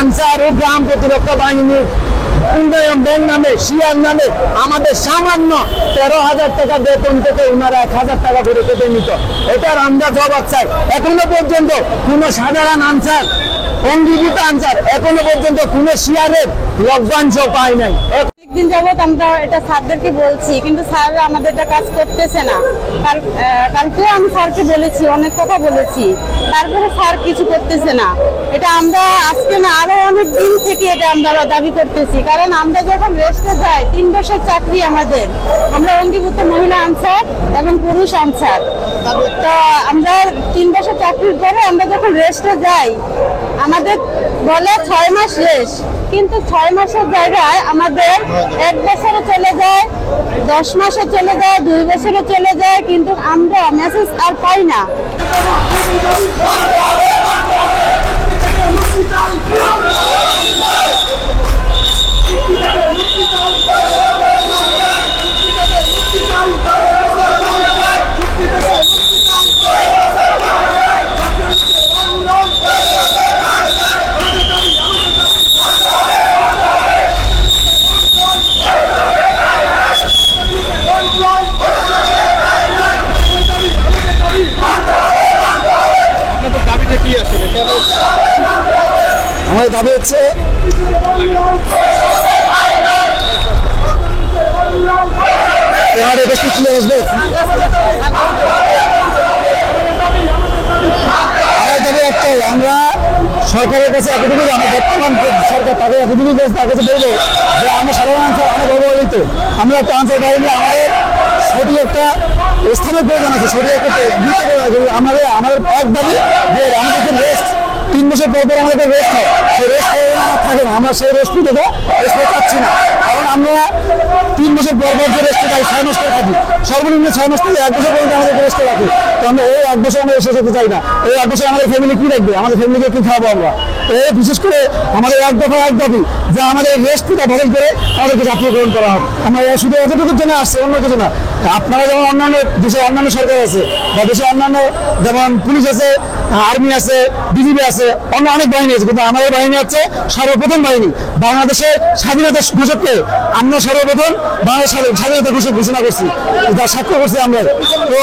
Answer ও গ্রাম প্রতিরক্ষা বাহিনীর উন্নয়ন ব্যাংক নামে শিয়ার নামে আমাদের সামান্য 13,000 টাকা বেতন থেকে ওনারা 1,000 টাকা করে কেটে নিত। এটার আমরা জবাব চাই। এখনো পর্যন্ত কোন সাধারণ আনসার, অঙ্গীভূত আনসার এখনো পর্যন্ত কোন শিয়ারের লভ্যাংশ পায় নাই। দিন যাবত আমরা এটা স্যারদেরকে বলছি, কিন্তু স্যার আমাদের এটা কাজ করতেছে না। কালকে আমি স্যারকে বলেছি, অনেক কথা বলেছি, তারপরে স্যার কিছু করতেছে না। এটা আমরা আজকে না, আরো অনেক দিন থেকে এটা আমরা দাবি করতেছি। কারণ আমরা যখন রেস্টে যাই, 3 বছর চাকরি আমাদের, আমরা অঙ্গীভূত মহিলা আনসার এবং পুরুষ আনসার। তো আমরা 3 বছর চাকরির পরে আমরা যখন রেস্টে যাই, আমাদের বলে 6 মাস রেস্ট, কিন্তু 6 মাসের জায়গায় আমাদের 1 বছরে চলে যায়, 10 মাসে চলে যায়, 2 বছরে চলে যায়, কিন্তু আমরা মেসেজ আর পাই না। আমাদের দাবি হচ্ছে আমরা সরকারের কাছে এতটুকু, আমরা বর্তমান সরকার তাদের এতটুকু তার কাছে বলবো যে আমরা সাধারণ আনসার, আমরা অবহেলিত, আমরা একটা আনসার বাহিনী, আমাদের সঠিক একটা স্থানের প্রয়োজন আছে, সঠিক একটা আমাদের এক দাবি যে আমাদের রেস্ট 3 বছর পর পর আমাদের রেস্ট হয়, সেই রেস্ট থাকে না, আমরা সেই রেস্ট থেকে রেস্ট পাচ্ছি না। কারণ আমরা 3 বছর পর পর যে রেস্টে পাই 6 মাস করে থাকি, সর্বনিম্ন 6 মাস থেকে 1 বছর পর্যন্ত আমাদের রেস্টে রাখি। তো আমরা এই 1 বছর আমরা শেষ হতে চাই না। এই 1 বছর আমাদের ফ্যামিলি কি রাখবে, আমাদের ফ্যামিলিকে কি খাওয়াবো আমরা? তো এই বিশেষ করে আমাদের এক দাবি যে আমাদের রেস্টটা বদল করে আমাদেরকে জাতীয় গ্রহণ করা হবে। আমরা শুধু এতটুকুর জন্য আসছে, অন্য কিছু না। আপনারা যেমন অন্যান্য দেশে অন্যান্য সরকার আছে বা দেশে অন্যান্য যেমন পুলিশ আছে, আর্মি আছে, বিজিবি আছে, অন্য অনেক বাহিনী আছে, কিন্তু আমাদের বাহিনী হচ্ছে সর্বপ্রথম বাহিনী। বাংলাদেশের স্বাধীনতা ঘোষককে আমরা সর্বপ্রথম বাংলাদেশ স্বাধীনতা ঘোষণা করছি, সাক্ষ্য করছি আমরা। তো